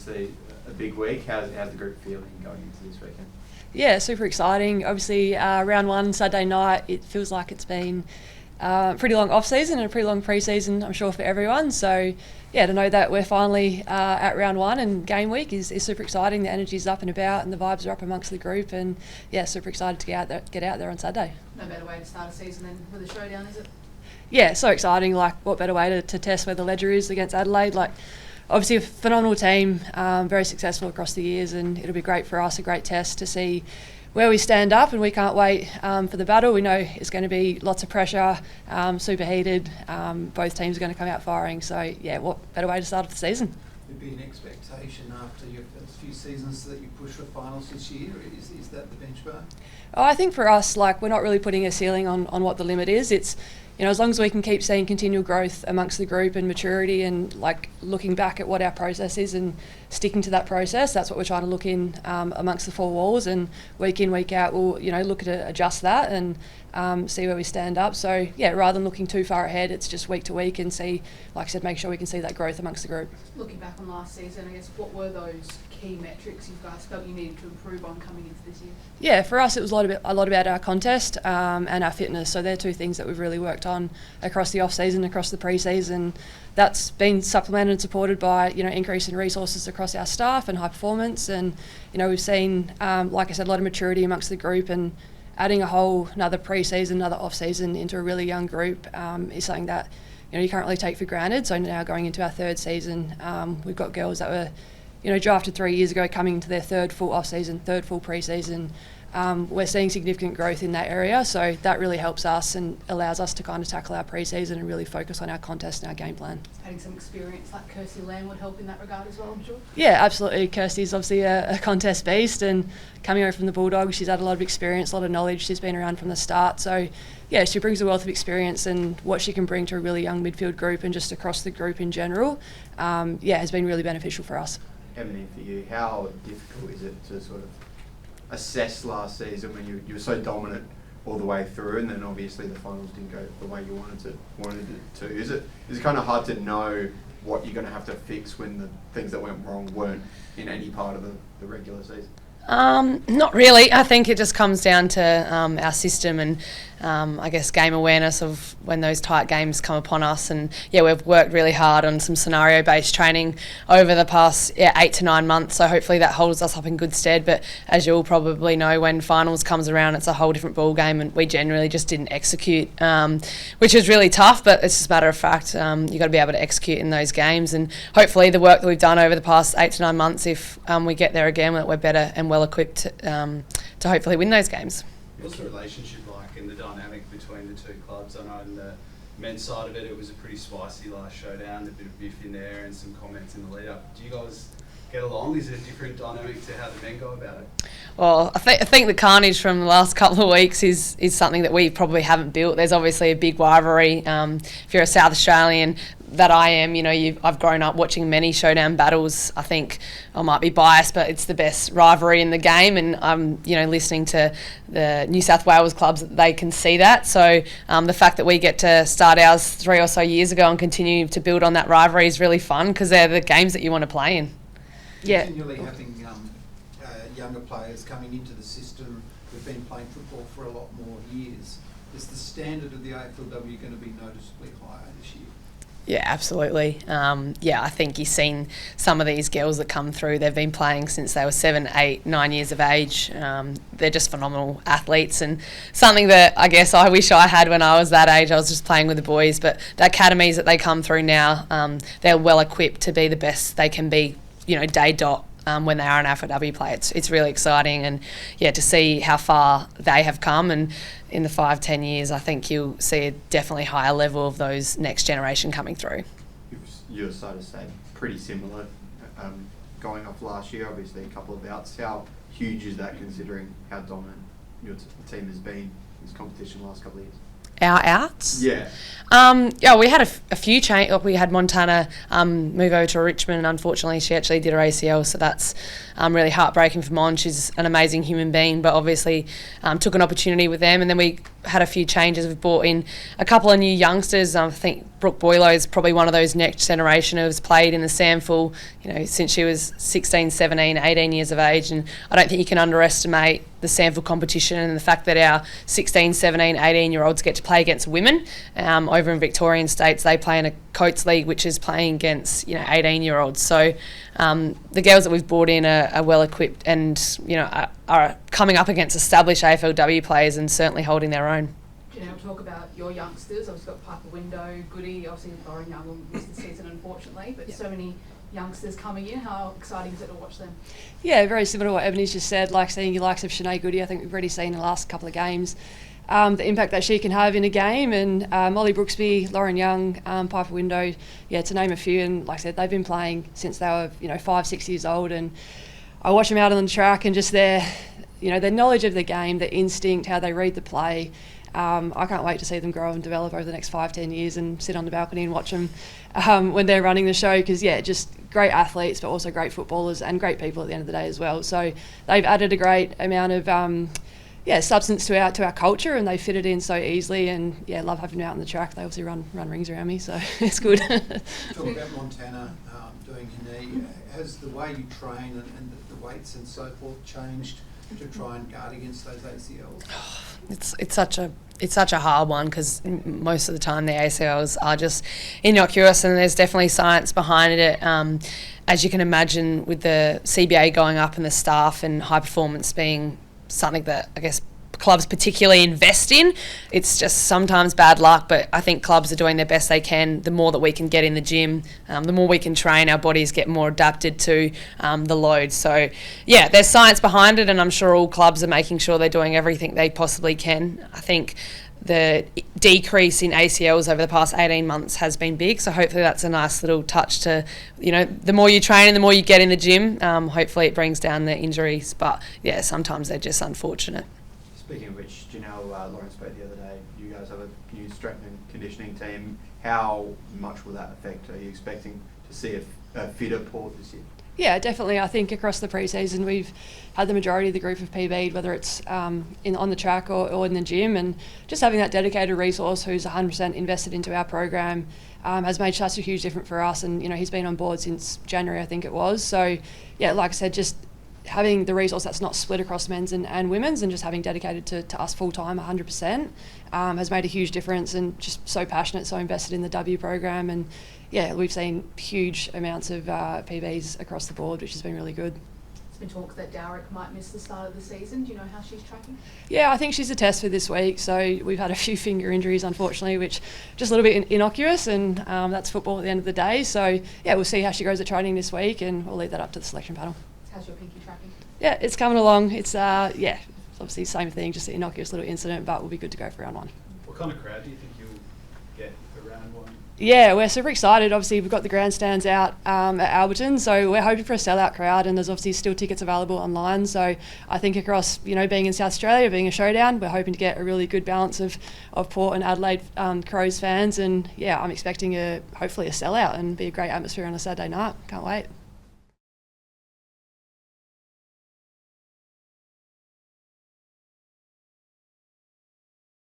obviously a big week. How's the group feeling going into this weekend? Yeah, super exciting. Obviously, round one, Saturday night, it feels like it's been a pretty long off-season and a pretty long pre-season, I'm sure, for everyone. So, yeah, to know that we're finally at round one and game week is super exciting. The energy's up and about and the vibes are up amongst the group, and, yeah, super excited to get out there on Saturday. No better way to start a season than with a showdown, is it? Yeah, so exciting. Like, what better way to test where the ledger is against Adelaide? Like, obviously a phenomenal team, very successful across the years, and it'll be great for us, a great test to see where we stand up, and we can't wait for the battle. We know it's going to be lots of pressure, super heated. Both teams are going to come out firing, so yeah, what better way to start off the season? There'd be an expectation after your first few seasons that you push for finals this year. Is that the benchmark? Oh, I think for us, like, we're not really putting a ceiling on what the limit is. It's, you know, as long as we can keep seeing continual growth amongst the group and maturity and, like, looking back at what our process is and sticking to that process, that's what we're trying to look in amongst the four walls, and week in, week out, we'll, you know, look at adjust that and see where we stand up. So, yeah, rather than looking too far ahead, it's just week to week and see, like I said, make sure we can see that growth amongst the group. Looking back on last season, I guess, what were those key metrics you guys felt you needed to improve on coming into this year? Yeah, for us it was a lot about our contest and our fitness. So they're two things that we've really worked on across the off-season, across the pre-season. That's been supplemented and supported by, you know, increase in resources across our staff and high performance. And, you know, we've seen, like I said, a lot of maturity amongst the group, and adding another pre-season, another off-season into a really young group is something that, you know, you can't really take for granted. So now going into our third season, we've got girls that were, you know, drafted 3 years ago, coming into their third full off-season, third full pre-season. We're seeing significant growth in that area, so that really helps us and allows us to kind of tackle our pre-season and really focus on our contest and our game plan. Having some experience like Kirsty Lamb would help in that regard as well, I'm sure. Yeah, absolutely. Kirsty's obviously a contest beast, and coming over from the Bulldogs, she's had a lot of experience, a lot of knowledge. She's been around from the start, so yeah, she brings a wealth of experience, and what she can bring to a really young midfield group and just across the group in general, has been really beneficial for us. Ebony, for you, how difficult is it to sort of assess last season when you were so dominant all the way through, and then obviously the finals didn't go the way you wanted it to? Is it kind of hard to know what you're going to have to fix when the things that went wrong weren't in any part of the regular season? Not really. I think it just comes down to our system and I guess game awareness of when those tight games come upon us. And yeah, we've worked really hard on some scenario-based training over the past 8 to 9 months. So hopefully that holds us up in good stead. But as you'll probably know, when finals comes around, it's a whole different ball game, and we generally just didn't execute, which is really tough. But it's just a matter of fact, you've got to be able to execute in those games. And hopefully the work that we've done over the past 8 to 9 months, if we get there again, that we're better and well equipped to hopefully win those games. What's the relationship like and the dynamic between the two clubs? I know in the men's side of it, it was a pretty spicy last showdown, a bit of biff in there and some comments in the lead up. Do you guys get along? Is it a different dynamic to how the men go about it? Well, I think the carnage from the last couple of weeks is something that we probably haven't built. There's obviously a big rivalry. If you're a South Australian, that I am, you know, I've grown up watching many showdown battles. I think I might be biased, but it's the best rivalry in the game, and I'm, you know, listening to the New South Wales clubs, they can see that. So the fact that we get to start ours 3 or so years ago and continue to build on that rivalry is really fun, because they're the games that you want to play in. Yeah. Continually having younger players coming into the system who've been playing football for a lot more years, is the standard of the AFLW going to be noticeably higher this year? Yeah, absolutely. I think you've seen some of these girls that come through. They've been playing since they were 7, 8, 9 years of age. They're just phenomenal athletes, and something that I guess I wish I had when I was that age. I was just playing with the boys, but the academies that they come through now, they're well equipped to be the best they can be, you know, day dot. When they are an AFLW player, it's really exciting, and yeah, to see how far they have come, and in the 5-10 years, I think you'll see a definitely higher level of those next generation coming through. You're sort of saying pretty similar. Going off last year, obviously a couple of outs. How huge is that, considering how dominant your team has been in this competition the last couple of years? Our outs? Yeah. We had a few change. We had Montana move over to Richmond, and unfortunately she actually did her ACL, so that's really heartbreaking for Mon. She's an amazing human being, but obviously took an opportunity with them, and then we had a few changes. We've brought in a couple of new youngsters. I think Brooke Boylow is probably one of those next generation who's played in the SANFL, since she was 16, 17, 18 years of age. And I don't think you can underestimate the SANFL competition and the fact that our 16, 17, 18-year-olds get to play against women. Over in Victorian states, they play in a Coates League, which is playing against 18-year-olds. So the girls that we've brought in are well equipped and are coming up against established AFLW players and certainly holding their own. Janelle, talk about your youngsters. Obviously got Piper Window, Goody, obviously Lauren Young will miss the season unfortunately, but so many youngsters coming in. How exciting is it to watch them? Yeah, very similar to what Ebony's just said, like seeing your likes of Sinead Goody. I think we've already seen in the last couple of games the impact that she can have in a game, and Molly Brooksby, Lauren Young, Piper Window, to name a few. And like I said, they've been playing since they were 5-6 years old, and I watch them out on the track and just their knowledge of the game, their instinct, how they read the play. I can't wait to see them grow and develop over the next 5-10 years and sit on the balcony and watch them when they're running the show, because just great athletes but also great footballers and great people at the end of the day as well. So they've added a great amount of substance to our culture, and they fit it in so easily, and love having them out on the track. They obviously run rings around me, so it's good. Talk about Montana doing your knee. Has the way you train and the weights and so forth changed to try and guard against those ACLs? It's such a hard one, because most of the time the ACLs are just innocuous, and there's definitely science behind it. As you can imagine, with the CBA going up and the staff and high performance being something that I guess clubs particularly invest in, it's just sometimes bad luck, but I think clubs are doing their best they can. The more that we can get in the gym, the more we can train, our bodies get more adapted to the load. So there's science behind it, and I'm sure all clubs are making sure they're doing everything they possibly can. I think the decrease in ACLs over the past 18 months has been big, so hopefully that's a nice little touch to, the more you train and the more you get in the gym, hopefully it brings down the injuries. But sometimes they're just unfortunate. Speaking of which, Janelle, Lauren spoke the other day, you guys have a new strength and conditioning team. How much will that affect? Are you expecting to see a fitter Port this year? Yeah, definitely. I think across the pre-season we've had the majority of the group of PB'd, whether it's on the track or in the gym, and just having that dedicated resource who's 100% invested into our program has made such a huge difference for us. And he's been on board since January, I think it was. So like I said, just having the resource that's not split across men's and women's, and just having dedicated to us full-time 100% has made a huge difference, and just so passionate, so invested in the W program. And we've seen huge amounts of PBs across the board, which has been really good. There's been talk that Dowrick might miss the start of the season. Do you know how she's tracking? Yeah, I think she's a test for this week. So we've had a few finger injuries, unfortunately, which just a little bit innocuous, and that's football at the end of the day. So we'll see how she goes at training this week, and we'll leave that up to the selection panel. How's your pinky tracking? Yeah, it's coming along. It's obviously the same thing, just an innocuous little incident, but we'll be good to go for round one. What kind of crowd do you think you'll get for round one? Yeah, we're super excited. Obviously, we've got the grandstands out at Alberton, so we're hoping for a sellout crowd, and there's obviously still tickets available online. So I think across, being in South Australia, being a showdown, we're hoping to get a really good balance of Port and Adelaide Crows fans, and I'm expecting hopefully a sellout and be a great atmosphere on a Saturday night. Can't wait.